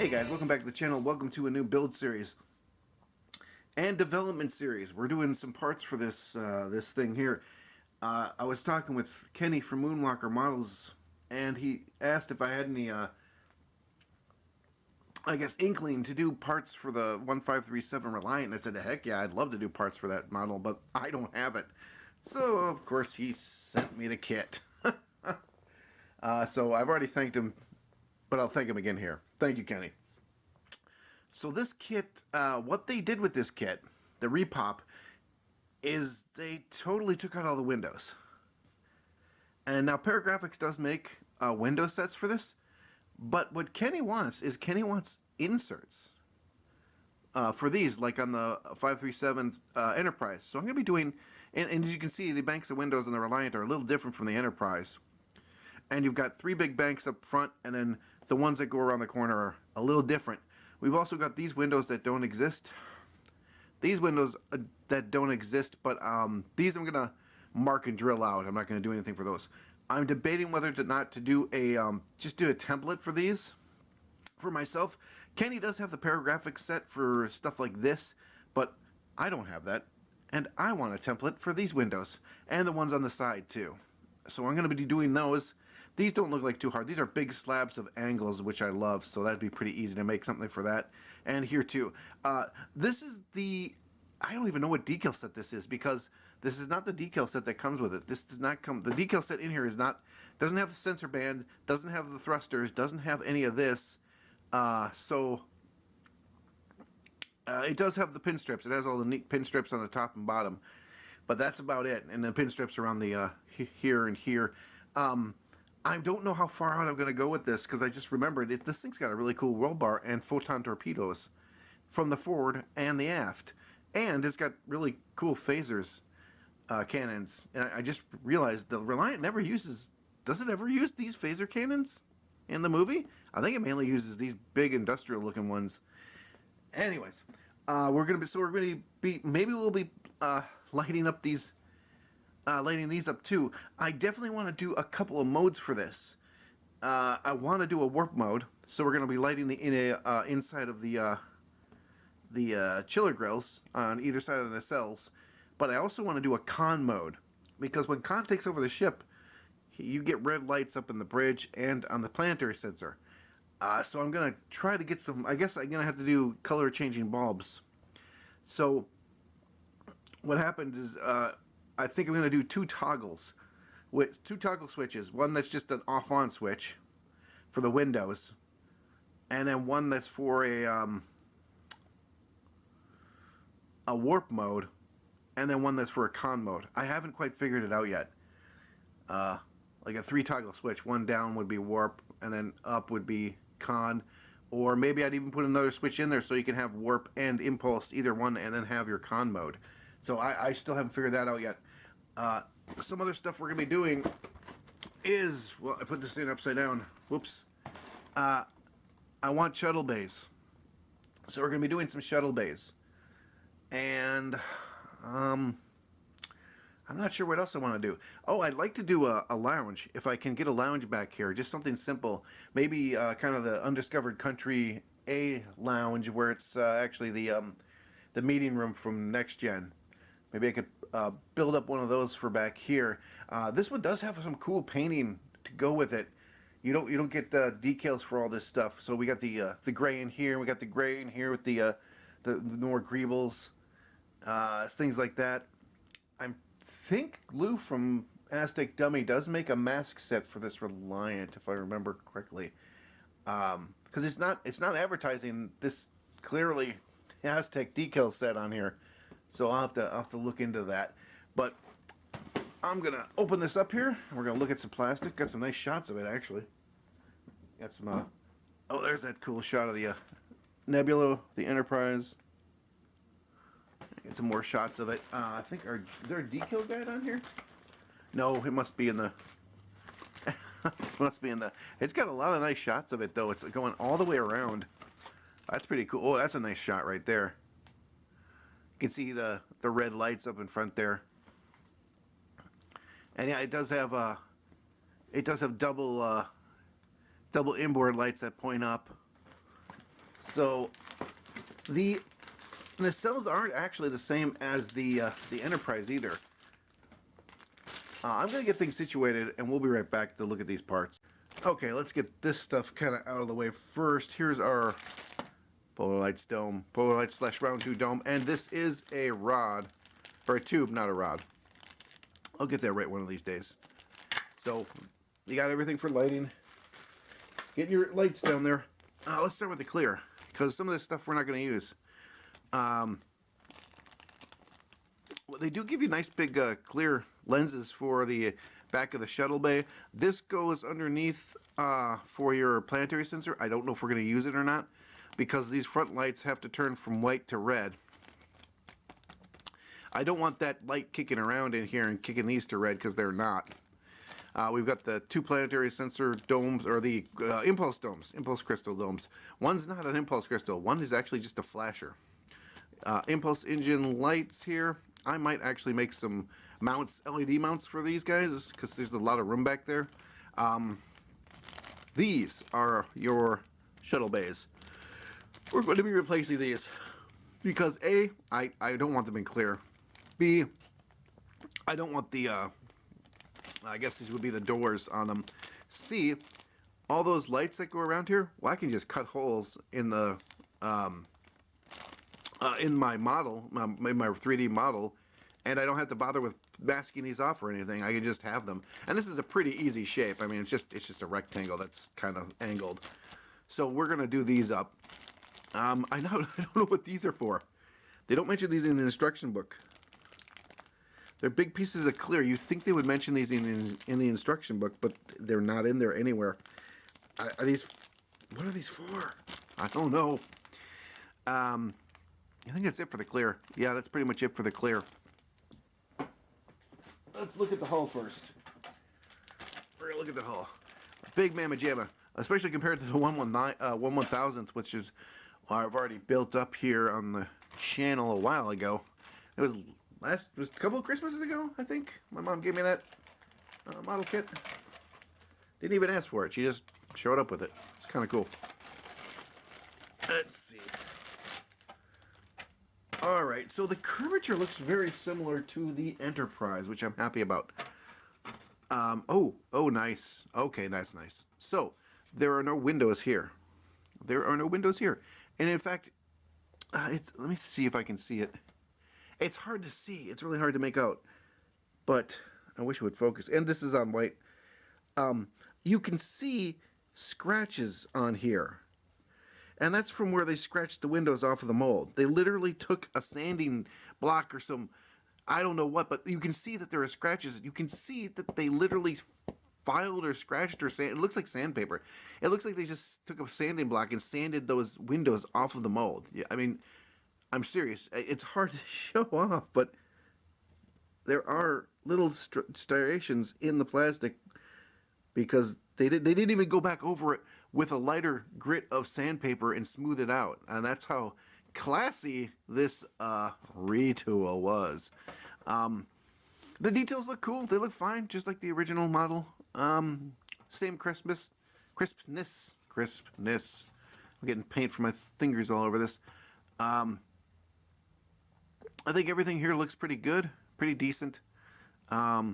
Hey guys, welcome back to the channel. Welcome to a new build series and development series. We're doing some parts for this this thing here. I was talking with Kenny from Moonwalker Models, and he asked if I had any, I guess, inkling to do parts for the 1537 Reliant. And I said, heck yeah, I'd love to do parts for that model, but I don't have it. So, of course, he sent me the kit. So I've already thanked him, but I'll thank him again here. Thank you, Kenny. So this kit, what they did with this kit, the repop, is they totally took out all the windows. And now Paragraphics does make window sets for this, but what Kenny wants is inserts for these, like on the 537 Enterprise. So I'm going to be doing, and as you can see, the banks of windows on the Reliant are a little different from the Enterprise. And you've got three big banks up front, and then the ones that go around the corner are a little different. We've also got these windows that don't exist. These windows that don't exist, but these I'm going to mark and drill out. I'm not going to do anything for those. I'm debating whether or not to do a, just do a template for these for myself. Kenny does have the Paragraphics set for stuff like this, but I don't have that. And I want a template for these windows, and the ones on the side too. So I'm going to be doing those. These don't look like too hard. These are big slabs of angles, which I love, so that'd be pretty easy to make something for that. And here too. This is the... I don't even know what decal set this is, because this is not the decal set that comes with it. This does not come... The decal set in here is not... doesn't have the sensor band, doesn't have the thrusters, doesn't have any of this. It does have the pin strips. It has all the neat pin strips on the top and bottom. But that's about it. And the pin strips around the here and here. I don't know how far out I'm going to go with this, because I just remembered this thing's got a really cool roll bar and photon torpedoes from the forward and the aft. And it's got really cool phasers cannons. And I just realized the Reliant never uses... Does it ever use these phaser cannons in the movie? I think it mainly uses these big industrial looking ones. Anyways, we're going to be... Maybe we'll be lighting up these... lighting these up too. I definitely want to do a couple of modes for this. I want to do a warp mode, so we're going to be lighting the inside of the chiller grills on either side of the nacelles. But I also want to do a con mode, because when con takes over the ship, you get red lights up in the bridge and on the planetary sensor. So I'm going to try to get some... I guess I'm going to have to do color changing bulbs. So what happened is... I think I'm going to do two toggles, with two toggle switches. One that's just an off-on switch for the windows, and then one that's for a warp mode, and then one that's for a con mode. I haven't quite figured it out yet. Like a 3-toggle switch. One down would be warp, and then up would be con. Or maybe I'd even put another switch in there so you can have warp and impulse, either one, and then have your con mode. So I still haven't figured that out yet. Some other stuff we're going to be doing is... Well, I put this thing upside down. Whoops. I want shuttle bays. So we're going to be doing some shuttle bays. And I'm not sure what else I want to do. Oh, I'd like to do a lounge. If I can get a lounge back here. Just something simple. Maybe kind of the Undiscovered Country A lounge, where it's actually the meeting room from Next Gen. Maybe I could build up one of those for back here. This one does have some cool painting to go with it. You don't get decals for all this stuff. So we got the gray in here. We got the gray in here with the more greebles, things like that. I think Lou from Aztec Dummy does make a mask set for this Reliant, if I remember correctly. Because it's not advertising this clearly Aztec decal set on here. So I'll have to look into that. But I'm going to open this up here, and we're going to look at some plastic. Got some nice shots of it, actually. Got some... oh, there's that cool shot of the Nebula, the Enterprise. Get some more shots of it. I think... is there a decal guide on here? No, it must be in the... must be in the... It's got a lot of nice shots of it, though. It's going all the way around. That's pretty cool. Oh, that's a nice shot right there. You can see the red lights up in front there, and yeah, it does have double inboard lights that point up. So the nacelles aren't actually the same as the Enterprise either. I'm gonna get things situated, and we'll be right back to look at these parts. Okay, let's get this stuff kind of out of the way first. Here's our Polar Lights dome, Polar Lights / round 2 dome, and this is a rod, or a tube, not a rod. I'll get that right one of these days. So you got everything for lighting. Get your lights down there. Let's start with the clear, because some of this stuff we're not going to use. Well, they do give you nice big clear lenses for the back of the shuttle bay. This goes underneath for your planetary sensor. I don't know if we're going to use it or not, because these front lights have to turn from white to red. I don't want that light kicking around in here and kicking these to red, because they're not. We've got the 2 planetary sensor domes, or the impulse domes, impulse crystal domes. One's not an impulse crystal. One is actually just a flasher. Impulse engine lights here. I might actually make some mounts, LED mounts for these guys, because there's a lot of room back there. These are your shuttle bays. We're going to be replacing these because A, I don't want them in clear. B, I don't want the, I guess these would be the doors on them. C, all those lights that go around here, well, I can just cut holes in the, in my model, in my 3D model, and I don't have to bother with masking these off or anything. I can just have them. And this is a pretty easy shape. I mean, it's just a rectangle that's kind of angled. So we're gonna do these up. I don't know what these are for. They don't mention these in the instruction book. They're big pieces of clear. You think they would mention these in the instruction book, but they're not in there anywhere. Are these? What are these for? I don't know. I think that's it for the clear. Yeah, that's pretty much it for the clear. Let's look at the hull first. We're gonna look at the hull. Big mamma jamma, especially compared to the 1/1000th, which is I've already built up here on the channel a while ago. It was a couple of Christmases ago, I think. My mom gave me that model kit. Didn't even ask for it. She just showed up with it. It's kind of cool. Let's see. All right, so the curvature looks very similar to the Enterprise, which I'm happy about. Oh, nice. Okay, nice. So there are no windows here. There are no windows here, and in fact, let me see if I can see it. It's hard to see. It's really hard to make out, but I wish it would focus. And this is on white. You can see scratches on here. And that's from where they scratched the windows off of the mold. They literally took a sanding block or some, I don't know what, but you can see that there are scratches. You can see that they literally filed or scratched or sand. It looks like sandpaper. It looks like they just took a sanding block and sanded those windows off of the mold. Yeah, I mean, I'm serious. It's hard to show off, but there are little striations in the plastic because they didn't even go back over it with a lighter grit of sandpaper and smooth it out. And that's how classy this retool was. The details look cool. They look fine, just like the original model. Same crispness. I'm getting paint from my fingers all over this. I think everything here looks pretty good, pretty decent. I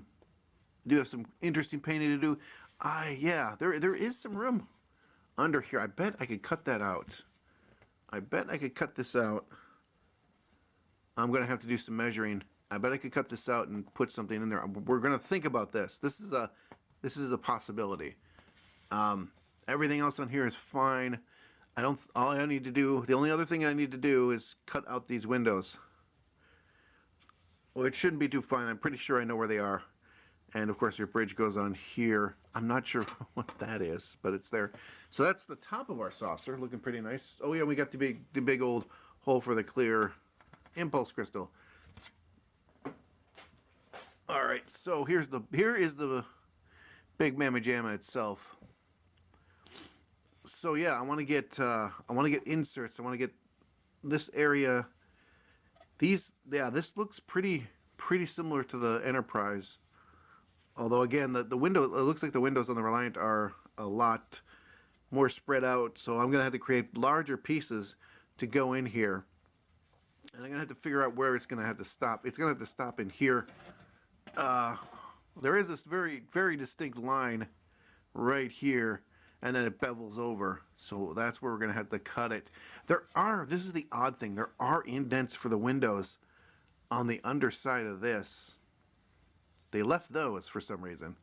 do have some interesting painting to do. Yeah, there is some room under here. I bet I could cut that out. I bet I could cut this out. I'm gonna have to do some measuring. I bet I could cut this out and put something in there. We're gonna think about this. This is a possibility. Everything else on here is fine. All I need to do, the only other thing I need to do is cut out these windows. Well, it shouldn't be too fine. I'm pretty sure I know where they are. And of course your bridge goes on here. I'm not sure what that is, but it's there. So that's the top of our saucer, looking pretty nice. Oh yeah, we got the big old hole for the clear impulse crystal. All right, so here is the big mamma jamma itself. So yeah, I want to get inserts. I want to get this area. This looks pretty similar to the Enterprise. Although again, the window, it looks like the windows on the Reliant are a lot more spread out. So I'm going to have to create larger pieces to go in here. And I'm going to have to figure out where it's going to have to stop. It's going to have to stop in here. There is this very, very distinct line right here, and then it bevels over. So that's where we're going to have to cut it. This is the odd thing, there are indents for the windows on the underside of this. They left those for some reason.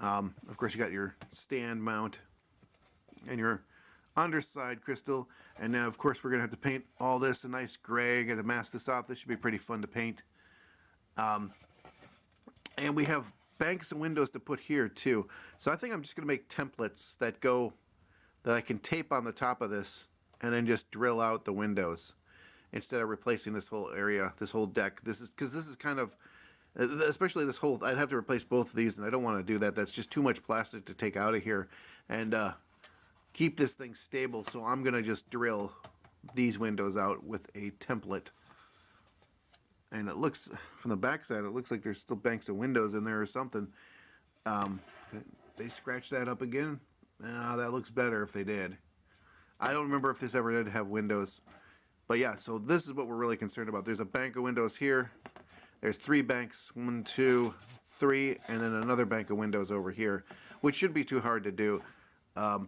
Of course, you got your stand mount and your underside crystal. And now, of course, we're going to have to paint all this a nice gray. Got to mask this off. This should be pretty fun to paint. And we have banks and windows to put here, too. So I think I'm just going to make templates that I can tape on the top of this and then just drill out the windows instead of replacing this whole area, this whole deck. This is kind of, especially this whole, I'd have to replace both of these, and I don't want to do that. That's just too much plastic to take out of here and keep this thing stable. So I'm going to just drill these windows out with a template. And it looks, from the back side, it looks like there's still banks of windows in there or something. They scratched that up again? That looks better if they did. I don't remember if this ever did have windows. But yeah, so this is what we're really concerned about. There's a bank of windows here. There's 3 banks, 1, 2, 3, and then another bank of windows over here, which shouldn't be too hard to do.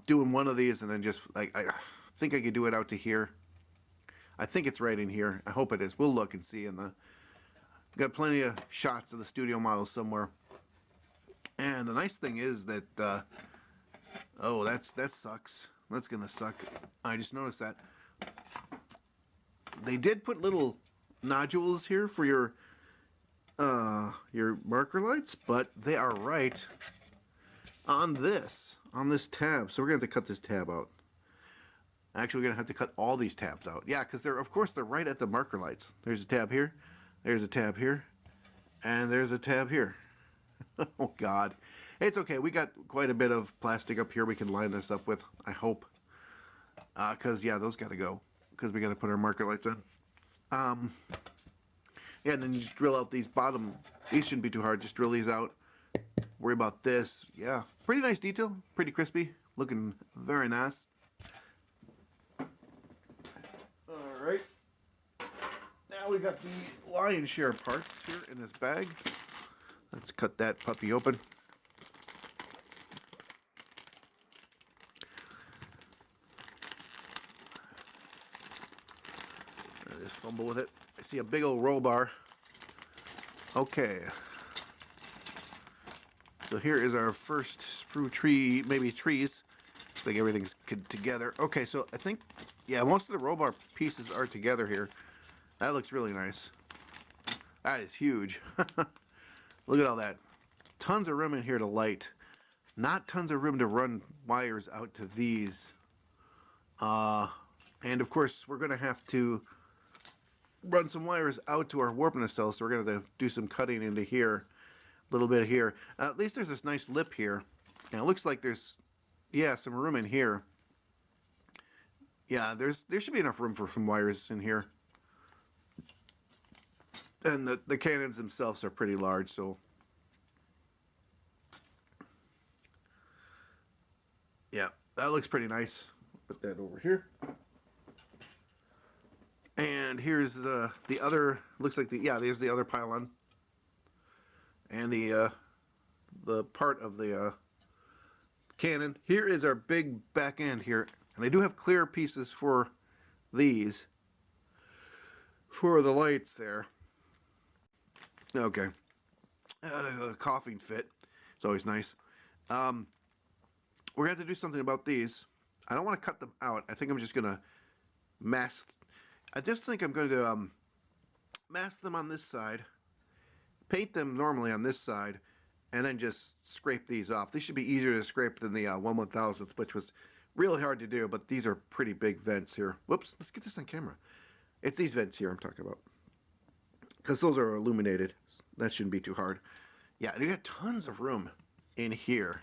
Doing one of these and then just, like, I think I could do it out to here. I think it's right in here. I hope it is. We'll look and see. Got plenty of shots of the studio model somewhere. And the nice thing is that, that sucks. That's gonna suck. I just noticed that. They did put little nodules here for your marker lights, but they are right on this tab. So we're gonna have to cut this tab out. Actually, we're gonna have to cut all these tabs out. Yeah, because they're right at the marker lights. There's a tab here, there's a tab here, and there's a tab here. Oh God, it's okay. We got quite a bit of plastic up here we can line this up with, I hope. Because yeah, those gotta go, because we gotta put our marker lights on. Yeah, and then you just drill out these bottom. These shouldn't be too hard. Just drill these out. Worry about this. Yeah, pretty nice detail, pretty crispy, looking very nice. Alright, now we got the lion's share parts here in this bag. Let's cut that puppy open. I just fumble with it. I see a big old roll bar. Okay. So here is our first sprue tree, maybe trees. Looks like everything's together. Okay, so I think, yeah, most of the roll bar pieces are together here. That looks really nice. That is huge. Look at all that. Tons of room in here to light. Not tons of room to run wires out to these. And of course, we're going to have to run some wires out to our warp nacelle. So we're going to have to do some cutting into here. A little bit here. At least there's this nice lip here. And it looks like there's, yeah, some room in here. Yeah, there should be enough room for some wires in here. And the cannons themselves are pretty large, so yeah, that looks pretty nice. Put that over here. And here's the other, looks like there's the other pylon. And the part of the cannon. Here is our big back end here. And they do have clear pieces for these. For the lights there. Okay. A coughing fit. It's always nice. We're going to have to do something about these. I don't want to cut them out. I think I'm just going to mask. I just think I'm going to mask them on this side. Paint them normally on this side. And then just scrape these off. These should be easier to scrape than the 1/1000th, which was really hard to do. But these are pretty big vents here. Whoops. Let's get this on camera. It's these vents here I'm talking about. Because those are illuminated. That shouldn't be too hard. Yeah, you got tons of room in here.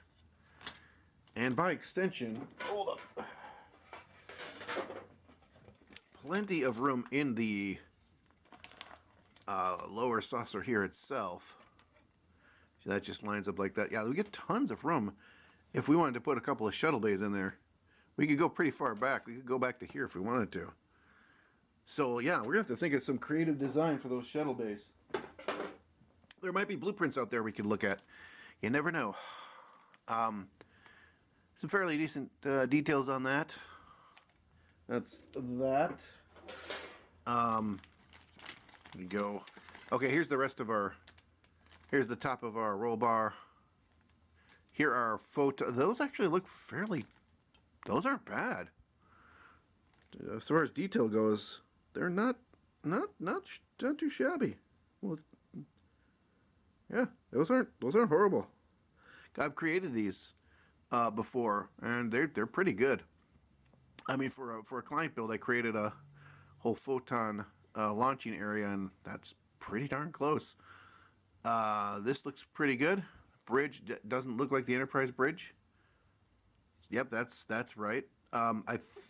And by extension, hold up. Plenty of room in the lower saucer here itself. So that just lines up like that. Yeah, we get tons of room if we wanted to put a couple of shuttle bays in there. We could go pretty far back. We could go back to here if we wanted to. So yeah, we're gonna have to think of some creative design for those shuttle bays. There might be blueprints out there we could look at. You never know. Some fairly decent details on that. That's that. Here we go. Okay, here's the rest of our. Here's the top of our roll bar. Here are photo. Those actually look fairly. Those aren't bad. As far as detail goes, they're not too shabby. Well, yeah, those aren't horrible. I've created these before, and they're pretty good. I mean, for a client build, I created a whole photon launching area, and that's pretty darn close. This looks pretty good. Bridge doesn't look like the Enterprise bridge. Yep, that's right.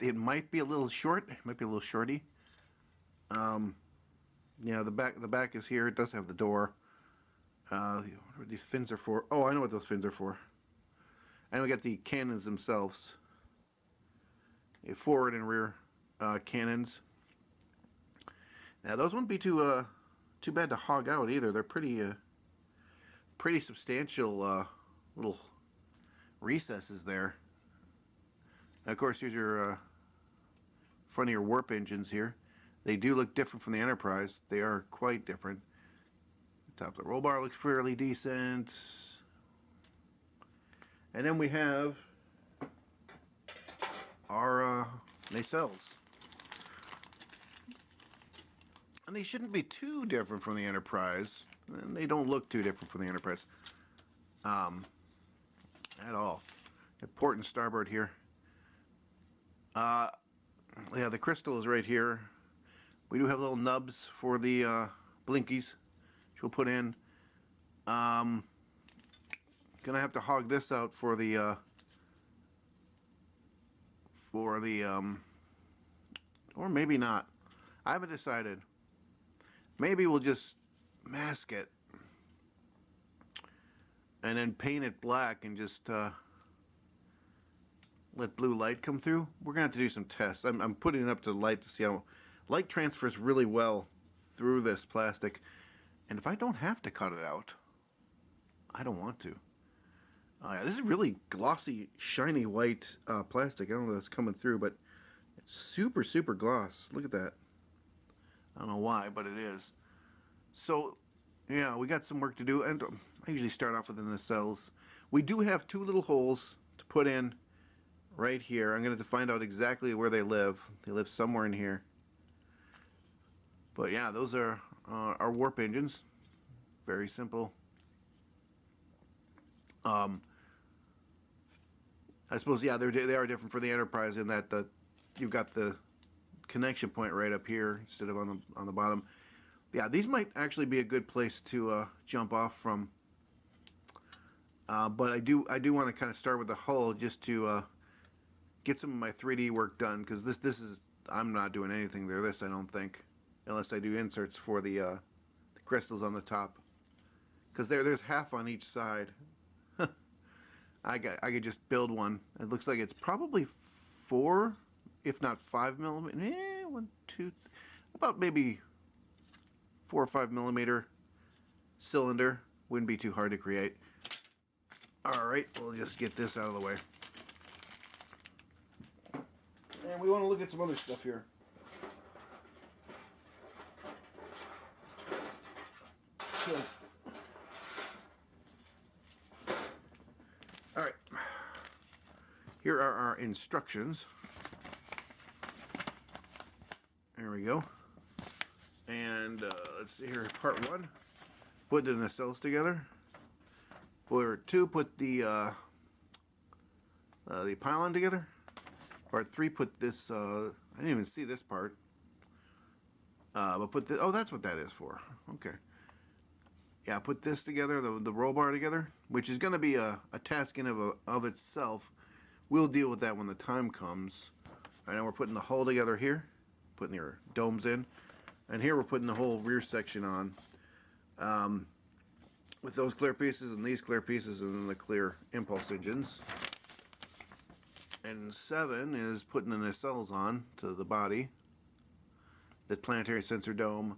It might be a little short. It might be a little shorty. Yeah, the back is here. It does have the door. What these fins are for? Oh, I know what those fins are for. And we got the cannons themselves. Forward and rear cannons. Now those wouldn't be too bad to hog out either. They're pretty substantial little recesses there. Now, of course, here's your front of your warp engines here. They do look different from the Enterprise. They are quite different. The top of the roll bar looks fairly decent. And then we have our nacelles. And they shouldn't be too different from the Enterprise. And they don't look too different from the Enterprise. At all. Got port and starboard here. Yeah, the crystal is right here. We do have little nubs for the blinkies, which we'll put in. Gonna have to hog this out for the or maybe not. I haven't decided. Maybe we'll just mask it and then paint it black and just let blue light come through. We're gonna have to do some tests. I'm putting it up to light to see how light transfers really well through this plastic. And if I don't have to cut it out, I don't want to. Yeah, this is really glossy, shiny white plastic. I don't know if it's coming through, but it's super, super gloss. Look at that. I don't know why, but it is. So, yeah, we got some work to do. And I usually start off with the nacelles. We do have two little holes to put in right here. I'm going to have to find out exactly where they live. They live somewhere in here. But yeah, those are our warp engines. Very simple. I suppose, yeah, they are different for the Enterprise in that you've got the connection point right up here instead of on the bottom. Yeah, these might actually be a good place to jump off from. But I do want to kind of start with the hull just to get some of my 3D work done, because this is, I'm not doing anything there. I don't think, unless I do inserts for the crystals on the top, because there's half on each side. I could just build one. It looks like it's probably 4, if not 5 millimeter. 1, 2, about maybe 4 or 5 millimeter cylinder. Wouldn't be too hard to create. All right, we'll just get this out of the way. And we want to look at some other stuff here. So, all right, here are our instructions. There we go. And let's see here, part 1, put the nacelles together. Part 2, put the pylon together. Part 3, put this, I didn't even see this part. But put this, oh, that's what that is for. Okay. Yeah, put this together, the roll bar together, which is going to be a task in of itself. We'll deal with that when the time comes. Right now we're putting the hull together here, putting your domes in, and here we're putting the whole rear section on, with those clear pieces and these clear pieces and then the clear impulse engines. And 7 is putting the nacelles on to the body, the planetary sensor dome,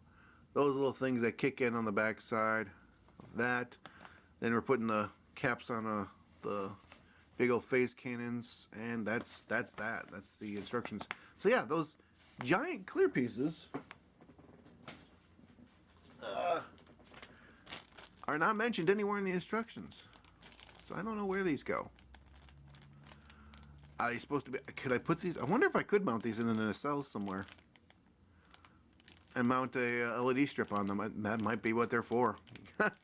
those little things that kick in on the back side of that. Then we're putting the caps on the big old phase cannons, and that's that. That's the instructions. So yeah, those giant clear pieces are not mentioned anywhere in the instructions. So I don't know where these go. Are they supposed to be? Could I put these? I wonder if I could mount these in the nacelles somewhere and mount a LED strip on them. That might be what they're for.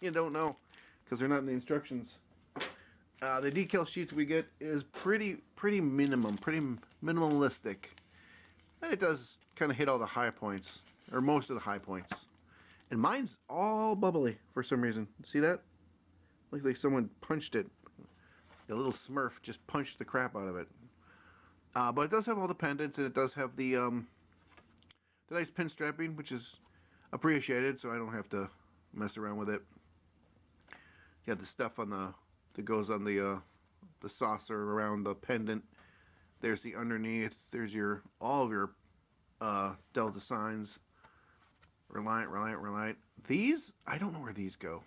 You don't know because they're not in the instructions. The decal sheets we get is pretty minimalistic. And it does kind of hit all the high points, or most of the high points. And mine's all bubbly for some reason. See that? Looks like someone punched it. A little Smurf just punched the crap out of it. But it does have all the pendants, and it does have the nice pin strapping, which is appreciated, so I don't have to mess around with it. You have the stuff on that goes on the saucer around the pendant. There's the underneath. There's all of your Delta signs. Reliant. These, I don't know where these go.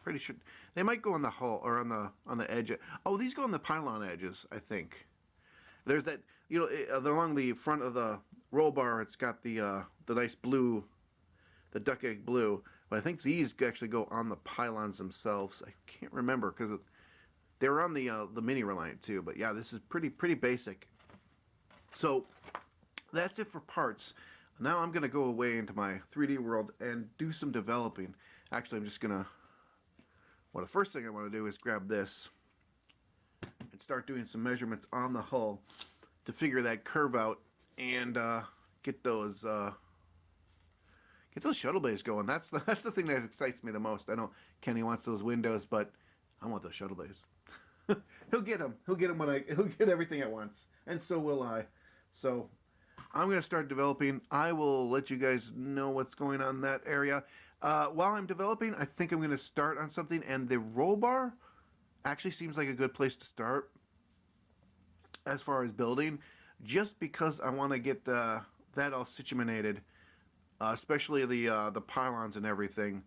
Pretty sure they might go on the hull or on the edge. Oh, these go on the pylon edges, I think. There's that, along the front of the roll bar, it's got the nice blue, the duck egg blue. But I think these actually go on the pylons themselves. I can't remember because they were on the mini Reliant too. But yeah, this is pretty basic. So that's it for parts. Now I'm gonna go away into my 3D world and do some developing. Actually, I'm just gonna. Well, the first thing I want to do is grab this and start doing some measurements on the hull to figure that curve out and get those shuttle bays going. That's the thing that excites me the most. I know Kenny wants those windows, but I want those shuttle bays. He'll get them. He'll get everything at once, and so will I. So I'm going to start developing. I will let you guys know what's going on in that area. While I'm developing, I think I'm going to start on something, and the roll bar actually seems like a good place to start as far as building, just because I want to get that all situated, especially the pylons and everything.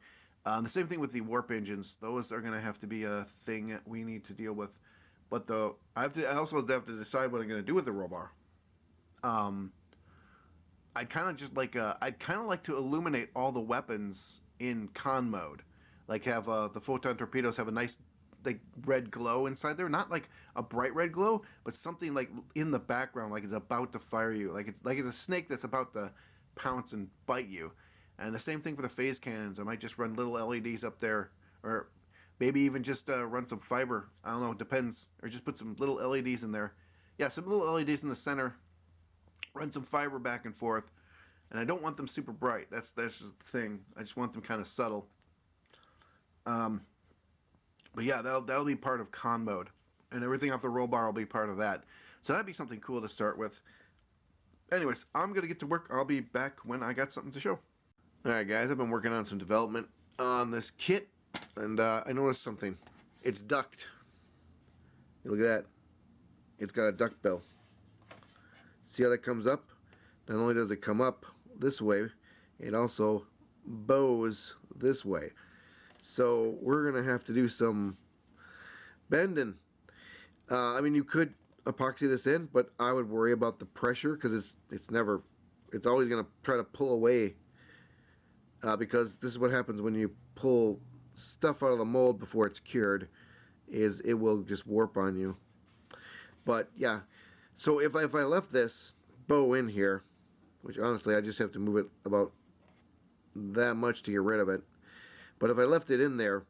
The same thing with the warp engines; those are going to have to be a thing that we need to deal with. But I also have to decide what I'm going to do with the roll bar. I'd kind of like to illuminate all the weapons in con mode, like have the photon torpedoes have a nice like red glow inside there, not like a bright red glow, but something like in the background, like it's about to fire you, like it's a snake that's about to pounce and bite you. And the same thing for the phase cannons. I might just run little LEDs up there, or maybe even just run some fiber. I don't know, it depends, or just put some little LEDs in there. Yeah, some little LEDs in the center. Run some fiber back and forth, and I don't want them super bright. That's just the thing. I just want them kind of subtle. But yeah, that'll be part of con mode, and everything off the roll bar will be part of that. So that'd be something cool to start with. Anyways, I'm gonna get to work. I'll be back when I got something to show. All right, guys, I've been working on some development on this kit, and I noticed something. It's ducked. Look at that. It's got a duck bill. See how that comes up? Not only does it come up this way, it also bows this way. So we're going to have to do some bending. I mean, you could epoxy this in, but I would worry about the pressure because it's always going to try to pull away. Because this is what happens when you pull stuff out of the mold before it's cured, is it will just warp on you. But yeah. So if I left this bow in here, which honestly I just have to move it about that much to get rid of it, but if I left it in there,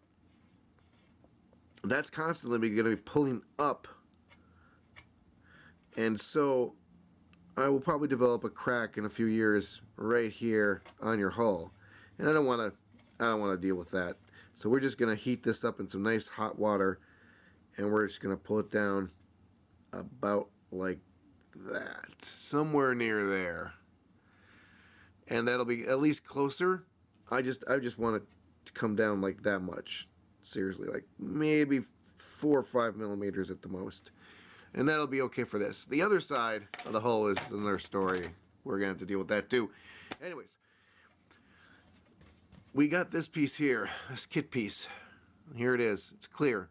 that's constantly going to be pulling up, and so I will probably develop a crack in a few years right here on your hull, and I don't want to deal with that. So we're just going to heat this up in some nice hot water, and we're just going to pull it down about like that, somewhere near there, and that'll be at least closer. I just want it to come down like that much, seriously, like maybe 4 or 5 millimeters at the most. And that'll be okay for this. The other side of the hull is another story. We're going to have to deal with that too. Anyways, we got this piece here, this kit piece. Here it is. It's clear,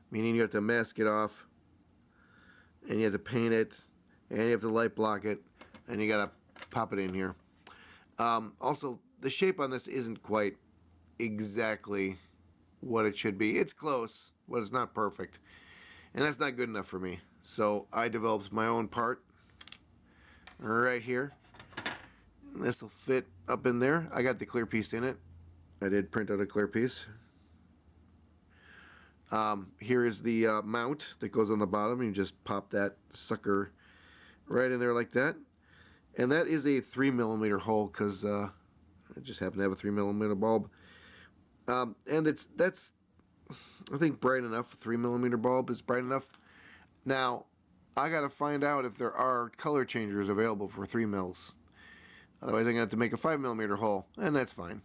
meaning you have to mask it off, and you have to paint it, and you have to light block it, and you got to pop it in here. Also, the shape on this isn't quite exactly what it should be. It's close, but it's not perfect. And that's not good enough for me. So I developed my own part right here. This will fit up in there. I got the clear piece in it. I did print out a clear piece. Here is the mount that goes on the bottom. You just pop that sucker right in there like that. And that is a 3mm hole because I just happen to have a 3mm bulb. And that's I think bright enough. A 3mm bulb is bright enough. Now I gotta find out if there are color changers available for 3mm. Otherwise I'm gonna have to make a 5mm hole, and that's fine.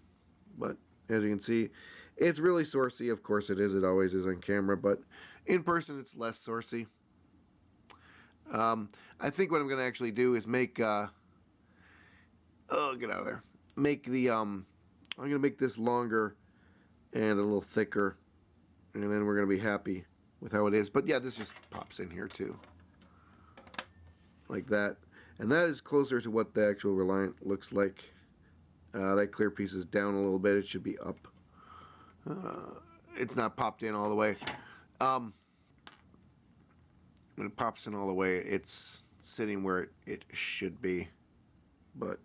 But as you can see, it's really sourcey. Of course it is. It always is on camera, but in person it's less sourcey. I think what I'm gonna actually do is make oh, get out of there. Make the I'm gonna make this longer and a little thicker, and then we're gonna be happy with how it is. But yeah, this just pops in here too, like that, and that is closer to what the actual Reliant looks like. That clear piece is down a little bit. It should be up. It's not popped in all the way. When it pops in all the way, it's sitting where it should be. But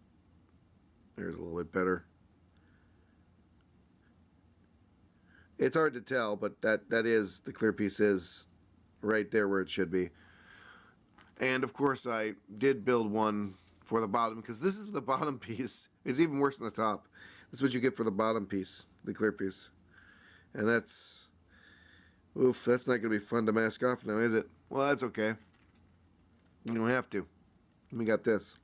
there's a little bit better. It's hard to tell, but that is, the clear piece is right there where it should be. And of course I did build one for the bottom, because this is the bottom piece. It's even worse than the top. This is what you get for the bottom piece, the clear piece. And that's, oof, that's not going to be fun to mask off now, is it? Well, that's okay. You don't have to. We got this.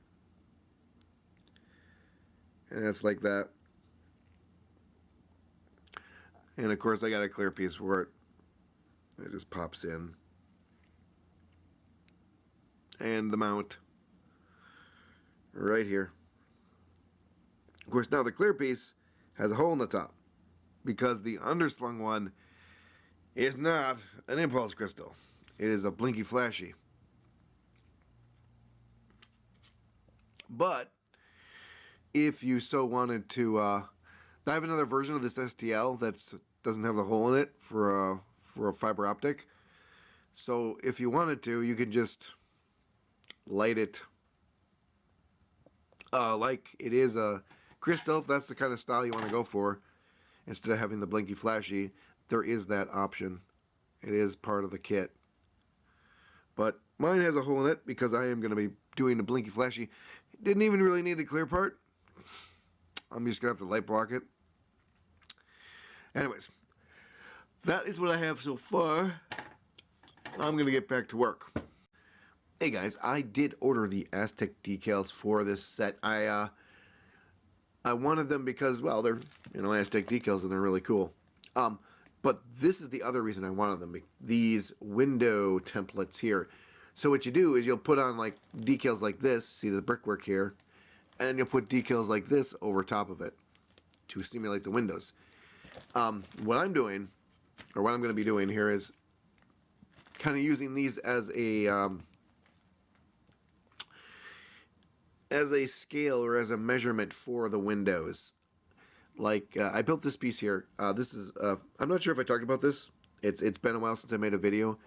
And it's like that. And of course I got a clear piece for it. It just pops in. And the mount right here. Of course, now the clear piece has a hole in the top, because the underslung one is not an impulse crystal. It is a blinky flashy. But if you so wanted to, I have another version of this STL that doesn't have the hole in it for a fiber optic. So if you wanted to, you can just light it like it is a crystal. If that's the kind of style you want to go for, instead of having the blinky flashy, there is that option. It is part of the kit. But mine has a hole in it because I am going to be doing the blinky flashy. Didn't even really need the clear part. I'm just going to have to light block it. Anyways, that is what I have so far. I'm going to get back to work. Hey guys, I did order the Aztec decals for this set. I wanted them because, well, they're, you know, Aztec decals and they're really cool. But this is the other reason I wanted them. These window templates here. So what you do is you'll put on like decals like this, see the brickwork here, and you'll put decals like this over top of it to simulate the windows. What I'm doing, or what I'm going to be doing here, is kind of using these as a scale or as a measurement for the windows. Like I built this piece here. This is I'm not sure if I talked about this. It's been a while since I made a video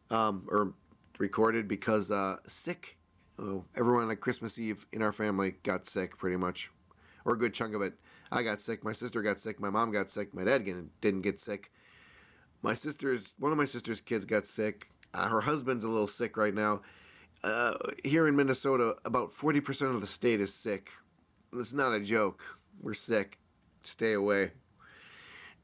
or recorded, because sick. Oh, everyone on Christmas Eve in our family got sick, pretty much, or a good chunk of it. I got sick. My sister got sick. My mom got sick. My dad didn't get sick. One of my sister's kids got sick. Her husband's a little sick right now. Here in Minnesota, about 40% of the state is sick. It's not a joke. We're sick. Stay away.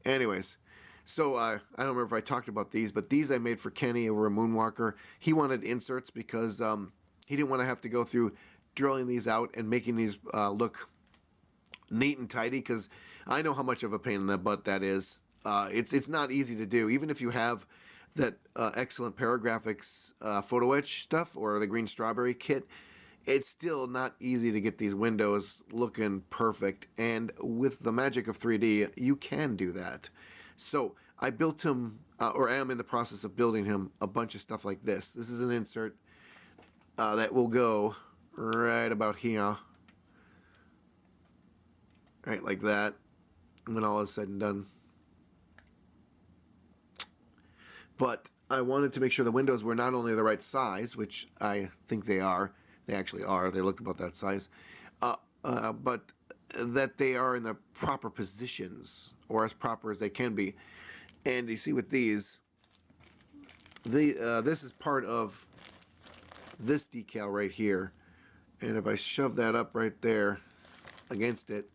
Anyways, so I don't remember if I talked about these, but these I made for Kenny over a Moonwalker. He wanted inserts because he didn't want to have to go through drilling these out and making these look neat and tidy, because I know how much of a pain in the butt that is. It's not easy to do. Even if you have that excellent Paragraphics photo etch stuff or the green strawberry kit, it's still not easy to get these windows looking perfect. And with the magic of 3D, you can do that. So I built him, or I am in the process of building him a bunch of stuff like this. This is an insert that will go right about here. Right like that. When all is said and done. But I wanted to make sure the windows were not only the right size, which I think they are. They actually are. They look about that size. But that they are in the proper positions, or as proper as they can be. And you see with these, this is part of this decal right here. And if I shove that up right there against it,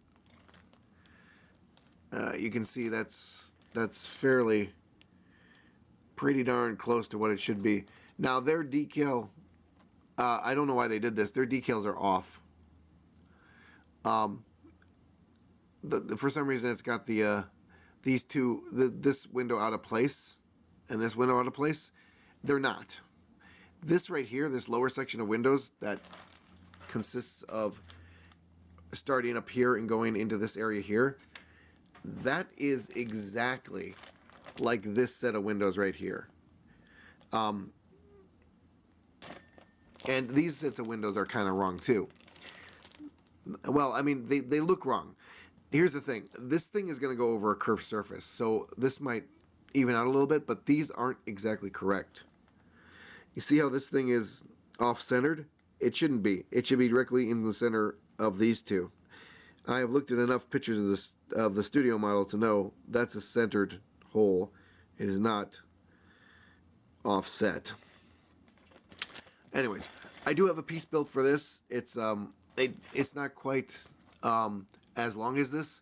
you can see that's fairly pretty darn close to what it should be. Now their decal, I don't know why they did this. Their decals are off. For some reason it's got the these two, this window out of place and this window out of place. They're not. This right here, this lower section of windows that consists of starting up here and going into this area here, that is exactly like this set of windows right here. And these sets of windows are kind of wrong too. Well, I mean, they look wrong. Here's the thing. This thing is going to go over a curved surface, so this might even out a little bit, but these aren't exactly correct. You see how this thing is off-centered? It shouldn't be. It should be directly in the center of these two. I have looked at enough pictures of this of the studio model to know that's a centered hole. It is not offset. Anyways, I do have a piece built for this. It's not quite as long as this.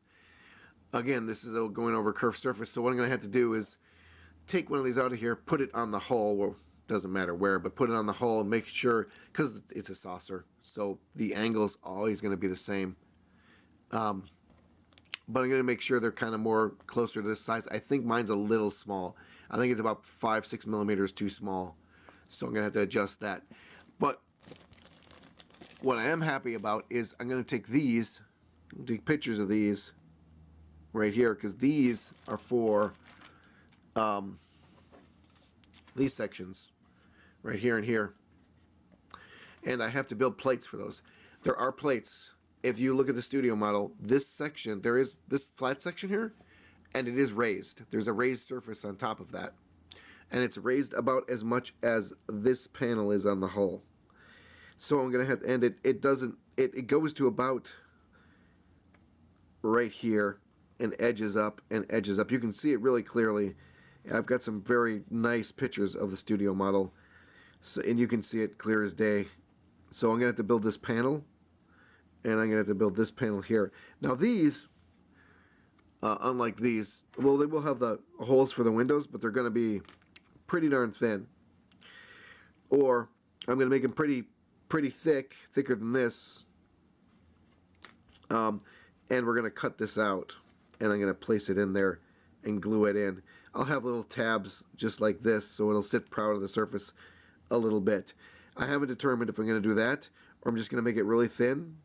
Again, this is going over a curved surface, so what I'm going to have to do is take one of these out of here, put it on the hull. Well, doesn't matter where, but put it on the hull and make sure, because it's a saucer, so the angle's always going to be the same. But I'm going to make sure they're kind of more closer to this size. I think mine's a little small. I think it's about 5-6 millimeters too small. So I'm going to have to adjust that. But what I am happy about is I'm going to take these, take pictures of these right here, because these are for these sections right here and here. And I have to build plates for those. There are plates. If you look at the studio model, this section, there is this flat section here, and it is raised. There's a raised surface on top of that. And it's raised about as much as this panel is on the hull. So I'm going to have to end it. It doesn't, it goes to about right here and edges up and edges up. You can see it really clearly. I've got some very nice pictures of the studio model. So, and you can see it clear as day. So I'm going to have to build this panel. And I'm going to have to build this panel here. Now these, unlike these, well, they will have the holes for the windows, but they're going to be pretty darn thin. Or I'm going to make them pretty thick, thicker than this. And we're going to cut this out. And I'm going to place it in there and glue it in. I'll have little tabs just like this, so it'll sit proud of the surface a little bit. I haven't determined if I'm going to do that, or I'm just going to make it really thin.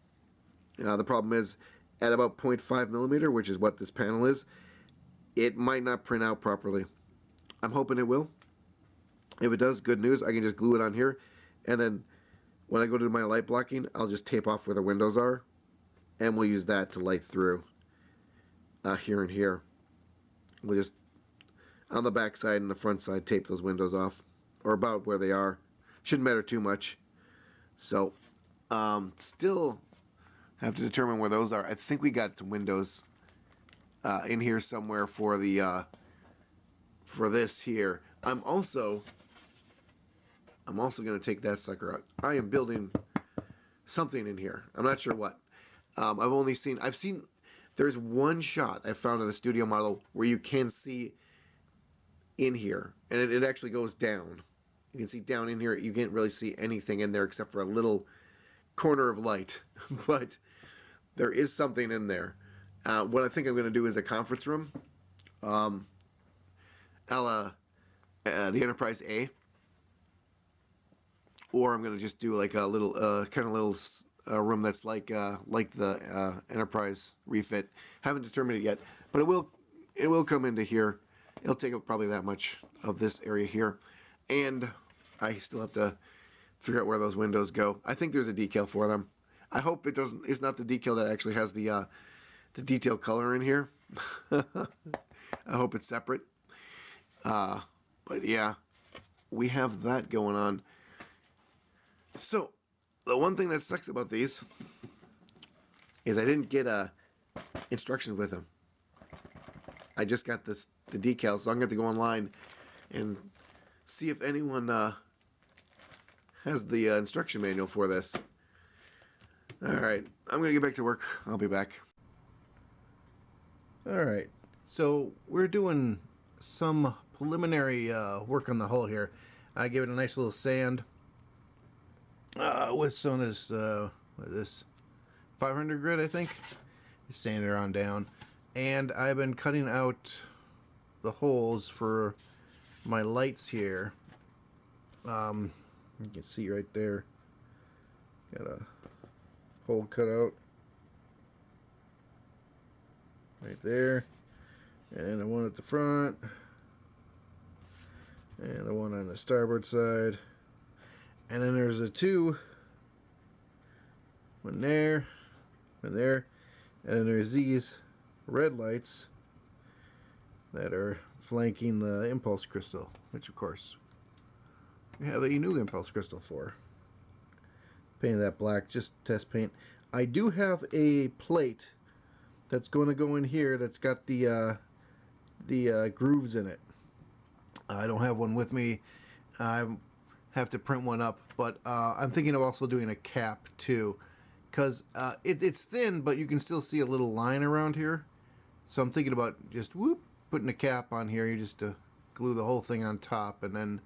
The problem is, at about 0.5 millimeter, which is what this panel is, it might not print out properly. I'm hoping it will. If it does, good news. I can just glue it on here, and then when I go to do my light blocking, I'll just tape off where the windows are, and we'll use that to light through here and here. We'll just, on the back side and the front side, tape those windows off, or about where they are. Shouldn't matter too much. So, still have to determine where those are. I think we got some windows in here somewhere for the for this here. I'm also going to take that sucker out. I am building something in here. I'm not sure what. I've seen there's one shot I found of the studio model where you can see in here, and it actually goes down. You can see down in here. You can't really see anything in there except for a little corner of light, but there is something in there. What I think I'm going to do is a conference room, a la the Enterprise A, or I'm gonna just do like a little kind of little room that's like the Enterprise refit. Haven't determined it yet, but it will come into here. It'll take up probably that much of this area here, and I still have to figure out where those windows go. I think there's a decal for them. I hope it doesn't. It's not the decal that actually has the detail color in here. I hope it's separate. But yeah, we have that going on. So the one thing that sucks about these is I didn't get instructions with them. I just got the decals, so I'm going to go online and see if anyone has the instruction manual for this. Alright, I'm going to get back to work. I'll be back. Alright, so we're doing some preliminary work on the hull here. I gave it a nice little sand with some of this, what is this, 500 grit, I think. Sand it on down. And I've been cutting out the holes for my lights here. You can see right there. Got a hole cut out right there, and the one at the front, and the one on the starboard side, and then there's a two, one there, and there, and then there's these red lights that are flanking the impulse crystal, which of course we have a new impulse crystal for. Painted that black, just test paint. I do have a plate that's going to go in here that's got the grooves in it. I don't have one with me. I have to print one up, but I'm thinking of also doing a cap too, because it's thin, but you can still see a little line around here. So I'm thinking about just putting a cap on here. You just glue the whole thing on top, and then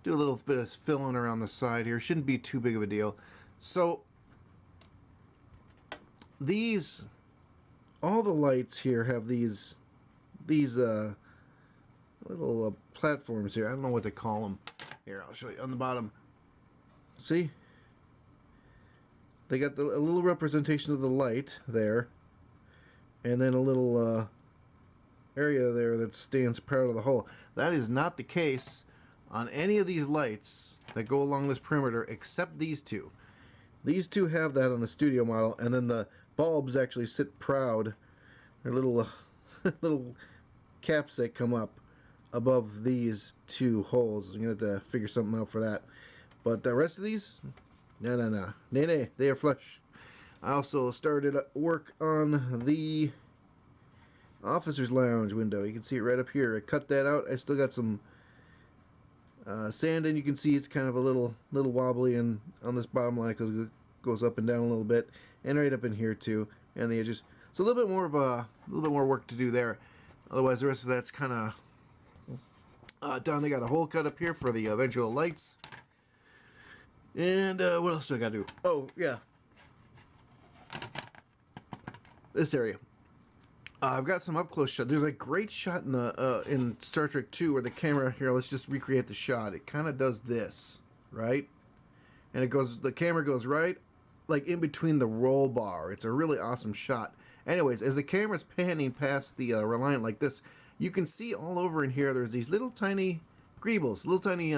do a little bit of filling around the side here. Shouldn't be too big of a deal. So these, all the lights here have these little platforms here. I don't know what to call them. Here, I'll show you on the bottom. See? They got a little representation of the light there, and then a little area there that stands proud of the hull. That is not the case on any of these lights that go along this perimeter except these two. These two have that on the studio model, and then the bulbs actually sit proud. They're little little caps that come up above these two holes. I'm going to have to figure something out for that. But the rest of these, no, they are flush. I also started work on the officer's lounge window. You can see it right up here. I cut that out. I still got some sand, and you can see it's kind of a little wobbly, and on this bottom line it goes up and down a little bit, and right up in here too, and the edges. So a little bit more work to do there. Otherwise, the rest of that's kind of done. I got a hole cut up here for the eventual lights. And what else do I got to do? Oh yeah, this area. I've got some up close shot. There's a great shot in the in Star Trek 2 where the camera here. Let's just recreate the shot. It kind of does this, right? And it goes. The camera goes right, like in between the roll bar. It's a really awesome shot. Anyways, as the camera's panning past the Reliant like this, you can see all over in here. There's these little tiny greebles, little tiny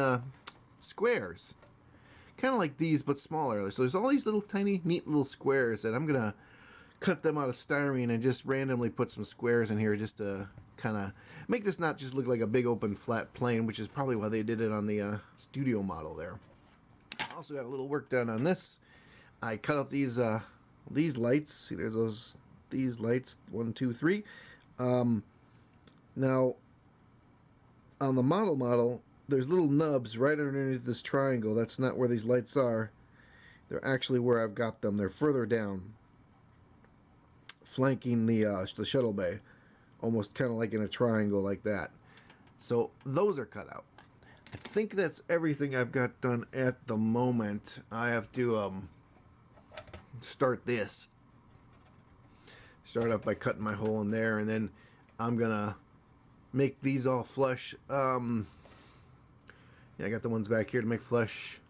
squares, kind of like these but smaller. So there's all these little tiny, neat little squares that I'm gonna cut them out of styrene and just randomly put some squares in here just to kind of make this not just look like a big open flat plane, which is probably why they did it on the studio model there. Also got a little work done on this. I cut out these lights. See, there's these lights, 1, 2, 3. Now on the model, there's little nubs right underneath this triangle. That's not where these lights are. They're actually where I've got them. They're further down, flanking the shuttle bay, almost kind of like in a triangle like that. So those are cut out. I think that's everything I've got done at the moment. I have to start this. Start off by cutting my hole in there, and then I'm gonna make these all flush. Yeah, I got the ones back here to make flush.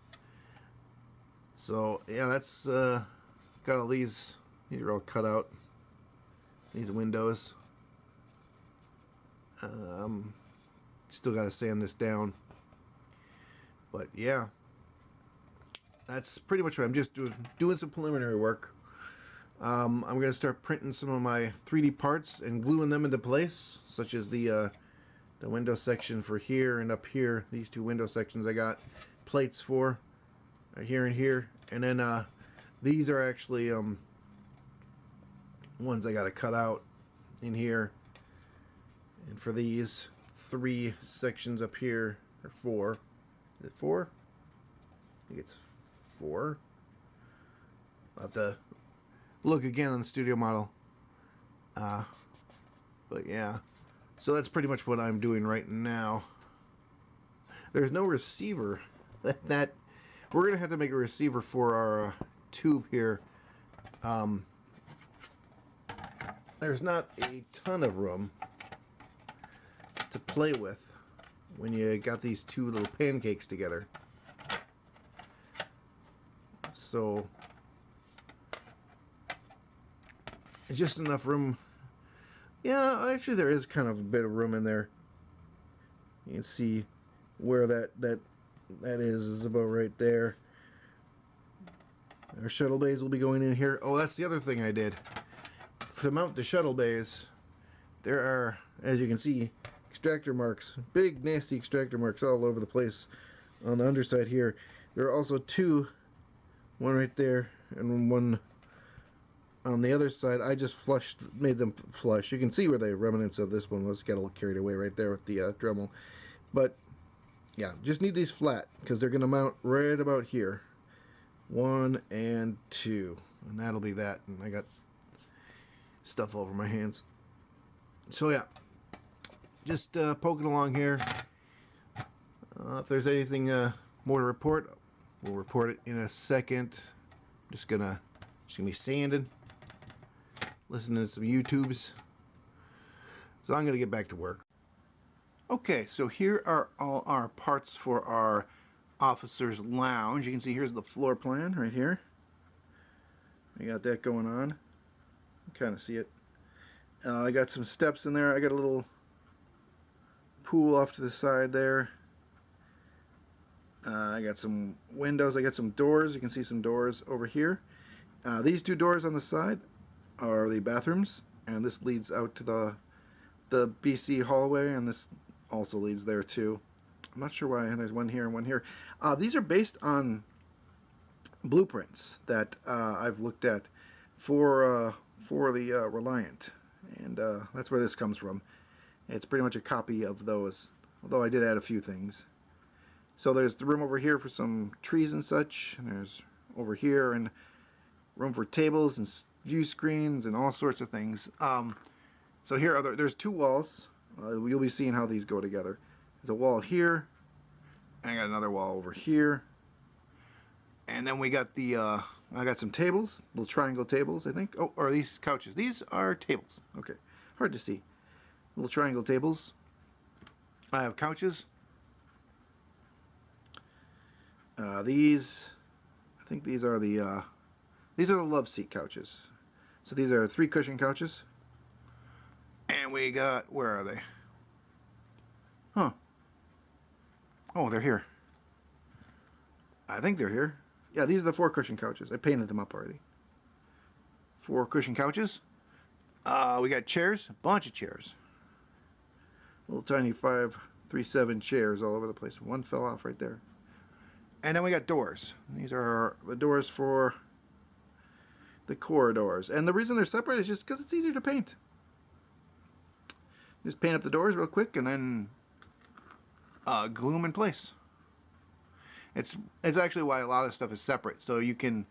So yeah, that's got all these. These are all cut out. These windows. Still got to sand this down. But yeah, that's pretty much what I'm just doing some preliminary work. I'm going to start printing some of my 3D parts and gluing them into place, such as the window section for here and up here. These two window sections I got plates for here and here. And then these are actually ones I got to cut out in here. And for these 3 sections up here, or 4. Is it 4? I think it's 4. I'll have to look again on the studio model. But yeah. So that's pretty much what I'm doing right now. There's no receiver. That we're going to have to make a receiver for our tube here. There's not a ton of room to play with when you got these two little pancakes together. So it's just enough room. Yeah, actually there is kind of a bit of room in there. You can see where that is about right there. Our shuttle bays will be going in here. Oh, that's the other thing I did. To mount the shuttle bays, there are, as you can see, extractor marks, big nasty extractor marks all over the place on the underside here. There are also 2, one right there and one on the other side. I just made them flush. You can see where the remnants of this one was. Got a little carried away right there with the Dremel. But yeah, just need these flat because they're going to mount right about here. 1 and 2, and that'll be that. And I got stuff all over my hands. So yeah, just poking along here. If there's anything more to report, we'll report it in a second. Just gonna be sanding, listening to some YouTubes. So I'm gonna get back to work. Okay, so here are all our parts for our officer's lounge. You can see here's the floor plan right here. I got that going on. You kind of see it. I got some steps in there. I got a little pool off to the side there. I got some windows. I got some doors. You can see some doors over here. These 2 doors on the side are the bathrooms, and this leads out to the BC hallway, and this also leads there too. I'm not sure why there's one here and one here. These are based on blueprints that I've looked at for the Reliant, and that's where this comes from. It's pretty much a copy of those, although I did add a few things. So there's the room over here for some trees and such, and there's over here and room for tables and view screens and all sorts of things. So here there's 2 walls. You'll be seeing how these go together. There's a wall here, and I got another wall over here. And then we got the, I got some tables, little triangle tables, I think. Oh, or are these couches? These are tables. Okay, hard to see. Little triangle tables. I have couches. I think these are the love seat couches. So these are 3 cushion couches. And we got, where are they? Huh. Oh, they're here. I think they're here. Yeah, these are the 4 cushion couches. I painted them up already. 4 cushion couches. We got chairs, a bunch of chairs. Little tiny 537 chairs all over the place. One fell off right there. And then we got doors. These are the doors for the corridors. And the reason they're separate is just because it's easier to paint. Just paint up the doors real quick and then glue them in place. It's actually why a lot of stuff is separate, so you can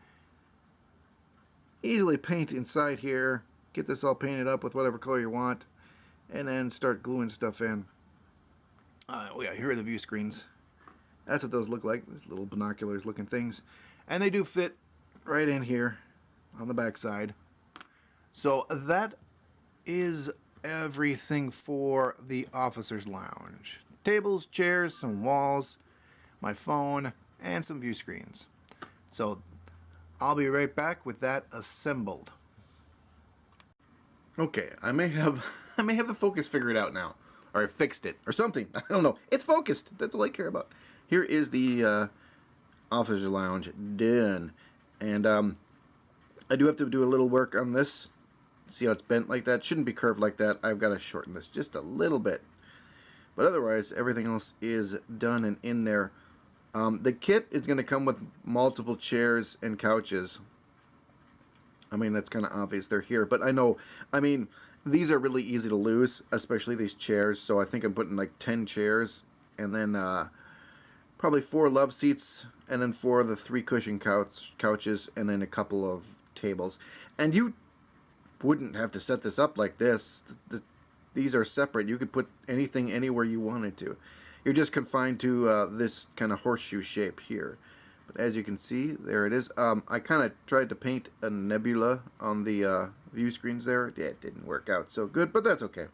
easily paint inside here, get this all painted up with whatever color you want, and then start gluing stuff in. Oh yeah, here are the view screens. That's what those look like, these little binoculars looking things. And they do fit right in here on the back side. So that is everything for the officer's lounge. Tables, chairs, some walls. my phone, and some view screens. So I'll be right back with that assembled. Okay, I may have the focus figured out now, or I fixed it, or something. I don't know. It's focused. That's all I care about. Here is the officer lounge done, and I do have to do a little work on this. See how it's bent like that? Shouldn't be curved like that. I've got to shorten this just a little bit, but otherwise everything else is done and in there. The kit is going to come with multiple chairs and couches. I mean, that's kind of obvious they're here, but I mean, these are really easy to lose, especially these chairs, so I think I'm putting like 10 chairs, and then probably 4 love seats, and then 4 of the 3 cushion couches, and then a couple of tables. And you wouldn't have to set this up like this. These are separate. You could put anything anywhere you wanted to. You're just confined to this kind of horseshoe shape here. But as you can see, there it is. I kind of tried to paint a nebula on the view screens there. Yeah, it didn't work out so good, but that's okay.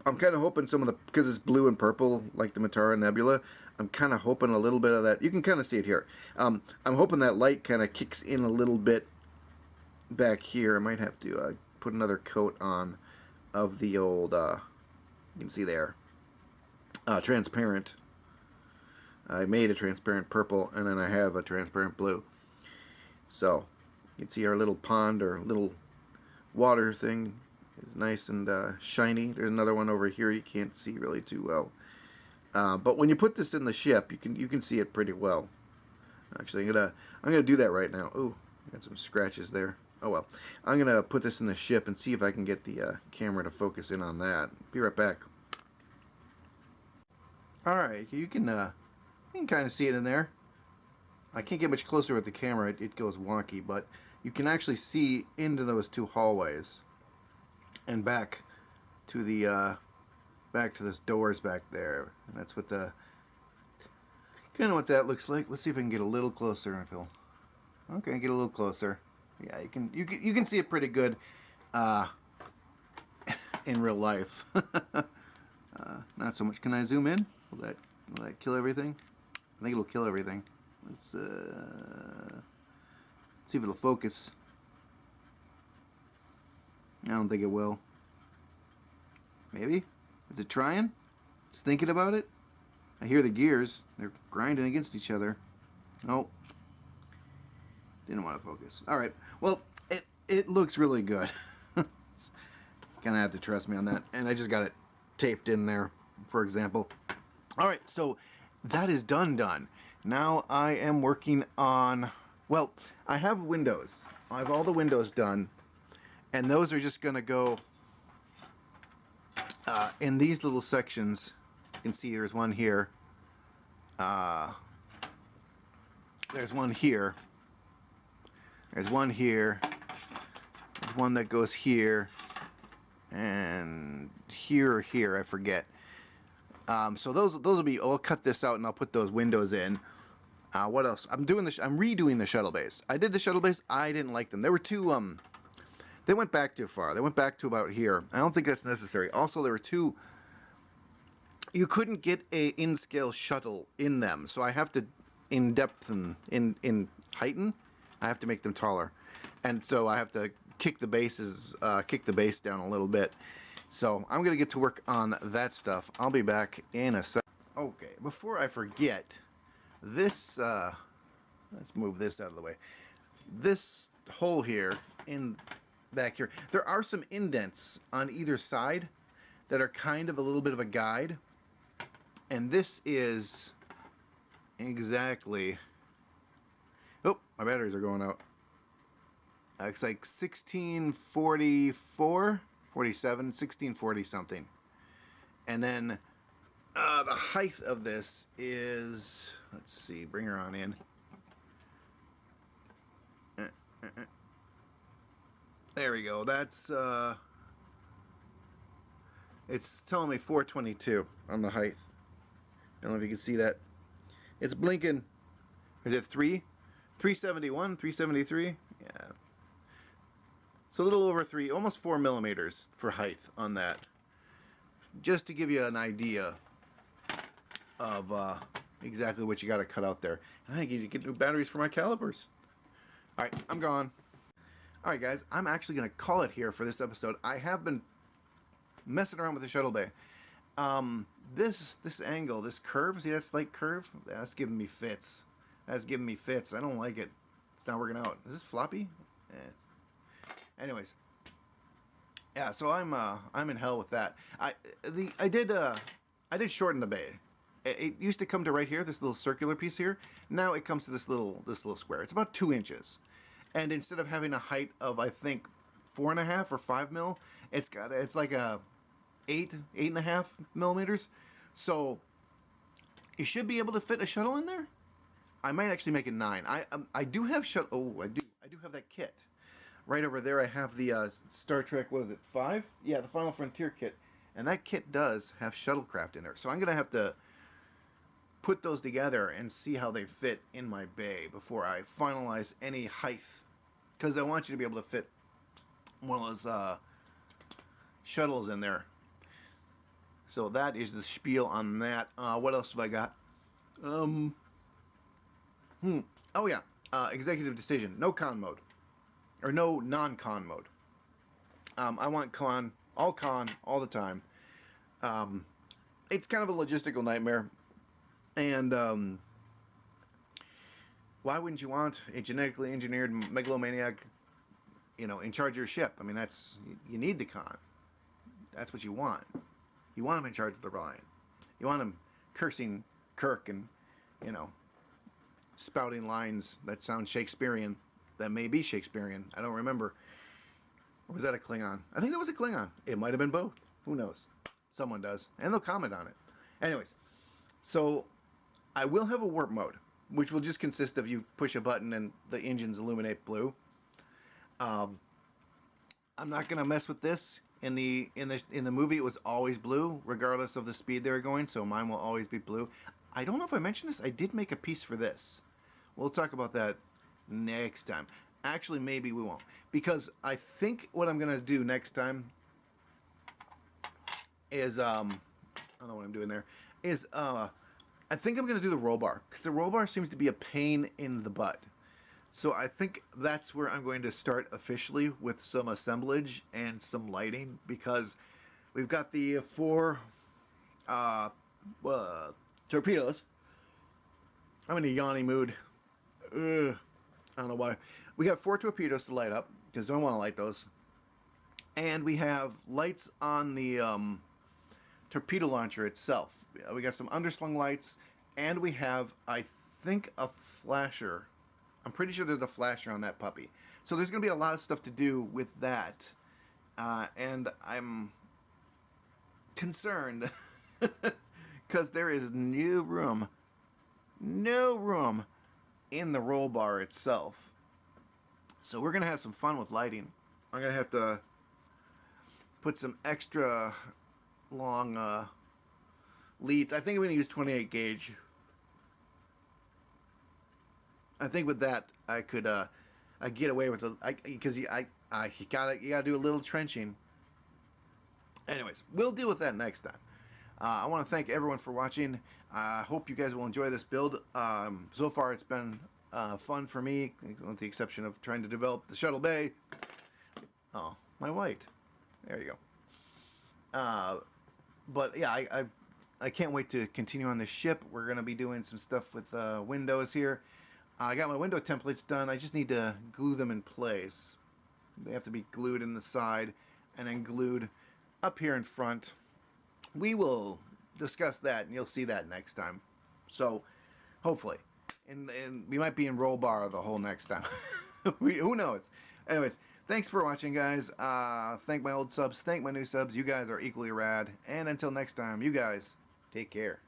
I'm kind of hoping because it's blue and purple, like the Matara Nebula, I'm kind of hoping a little bit of that. You can kind of see it here. I'm hoping that light kind of kicks in a little bit back here. I might have to put another coat on of the old, you can see there, transparent. I made a transparent purple, and then I have a transparent blue. So you can see our little pond or little water thing is nice and shiny. There's another one over here you can't see really too well. But when you put this in the ship, you can see it pretty well. Actually, I'm gonna do that right now. Ooh, got some scratches there. Oh well. I'm gonna put this in the ship and see if I can get the camera to focus in on that. Be right back. All right, you can kind of see it in there. I can't get much closer with the camera. It goes wonky, but you can actually see into those 2 hallways and back to the those doors back there. And that's what the kind of what that looks like. Let's see if I can get a little closer, Phil. Okay, get a little closer. Yeah, you can see it pretty good in real life. Not so much. Can I zoom in? Will that kill everything? I think it'll kill everything. Let's see if it'll focus. I don't think it will. Maybe? Is it trying? It's thinking about it? I hear the gears. They're grinding against each other. Nope. Didn't want to focus. Alright. Well, it looks really good. Gonna have to trust me on that. And I just got it taped in there, for example. Alright, so that is done. Now I am working on, well, I have windows. I have all the windows done, and those are just going to go in these little sections. You can see there's one here. There's one here. There's one here. There's one that goes here. And here or here, I forget. So those will be. I'll cut this out and I'll put those windows in. What else? I'm redoing the shuttle base. I did the shuttle base. I didn't like them. They were too. They went back too far. They went back to about here. I don't think that's necessary. Also, there were too. You couldn't get a in-scale shuttle in them, so I have to, in depth and in heighten, I have to make them taller, and so I have to kick the base down a little bit. So I'm gonna get to work on that stuff. I'll be back in a sec. Okay, before I forget, this let's move this out of the way. This hole here in back here, there are some indents on either side that are kind of a little bit of a guide, and this is exactly. Oh, my batteries are going out. It's like 1644. 47, 1640 something. And then the height of this is, let's see, bring her on in. There we go. That's, it's telling me 422 on the height. I don't know if you can see that. It's blinking. Is it 371, 373? Yeah. So a little over 3, almost 4 millimeters for height on that. Just to give you an idea of exactly what you got to cut out there. And I think you get new batteries for my calipers. All right, I'm gone. All right, guys, I'm actually going to call it here for this episode. I have been messing around with the shuttle bay. This angle, this curve, see that slight curve? That's giving me fits. That's giving me fits. I don't like it. It's not working out. Is this floppy? Anyways, yeah. So I'm in hell with that. I did shorten the bay. It used to come to right here, this little circular piece here. Now it comes to this little square. It's about 2 inches, and instead of having a height of I think 4.5 or 5 mil, it's like a 8.5 millimeters. So you should be able to fit a shuttle in there. I might actually make it 9. I do have shuttle. Oh, I do have that kit right over there. I have the Star Trek. What is it? 5? Yeah, the Final Frontier kit, and that kit does have shuttlecraft in there. So I'm gonna have to put those together and see how they fit in my bay before I finalize any height, because I want you to be able to fit one of those shuttles in there. So that is the spiel on that. What else have I got? Oh yeah, executive decision. No con mode, or no non-con mode. I want con all the time. It's kind of a logistical nightmare, and why wouldn't you want a genetically engineered megalomaniac, in charge of your ship? I mean, you need the con. That's what you want. You want him in charge of the Reliant. You want him cursing Kirk and, spouting lines that sound Shakespearean, that may be Shakespearean. I don't remember. Or was that a Klingon? I think that was a Klingon. It might have been both. Who knows? Someone does. And they'll comment on it. Anyways, so I will have a warp mode, which will just consist of you push a button and the engines illuminate blue. I'm not going to mess with this. In the movie, it was always blue, regardless of the speed they were going, so mine will always be blue. I don't know if I mentioned this. I did make a piece for this. We'll talk about that next time. Actually, maybe we won't. Because I think what I'm going to do next time is, I don't know what I'm doing there, is, I think I'm going to do the roll bar. Because the roll bar seems to be a pain in the butt. So I think that's where I'm going to start officially with some assemblage and some lighting, because we've got the 4 torpedoes. I'm in a yawny mood. I don't know why. We got 4 torpedoes to light up, because I don't want to light those. And we have lights on the torpedo launcher itself. We got some underslung lights, and we have, I think, a flasher. I'm pretty sure there's a flasher on that puppy. So there's going to be a lot of stuff to do with that. And I'm concerned because there is no room in the roll bar itself. So we're going to have some fun with lighting. I'm going to have to put some extra long leads. I think I'm going to use 28 gauge. I think with that I could I get away with because you gotta do a little trenching. Anyways, we'll deal with that next time. I want to thank everyone for watching. I hope you guys will enjoy this build. So far it's been fun for me, with the exception of trying to develop the shuttle bay. Oh, my white. There you go. But yeah, I can't wait to continue on this ship. We're gonna be doing some stuff with windows here. I got my window templates done. I just need to glue them in place. They have to be glued in the side and then glued up here in front. We will discuss that, and you'll see that next time. So, hopefully. And we might be in roll bar the whole next time. Who knows? Anyways, thanks for watching, guys. Thank my old subs. Thank my new subs. You guys are equally rad. And until next time, you guys, take care.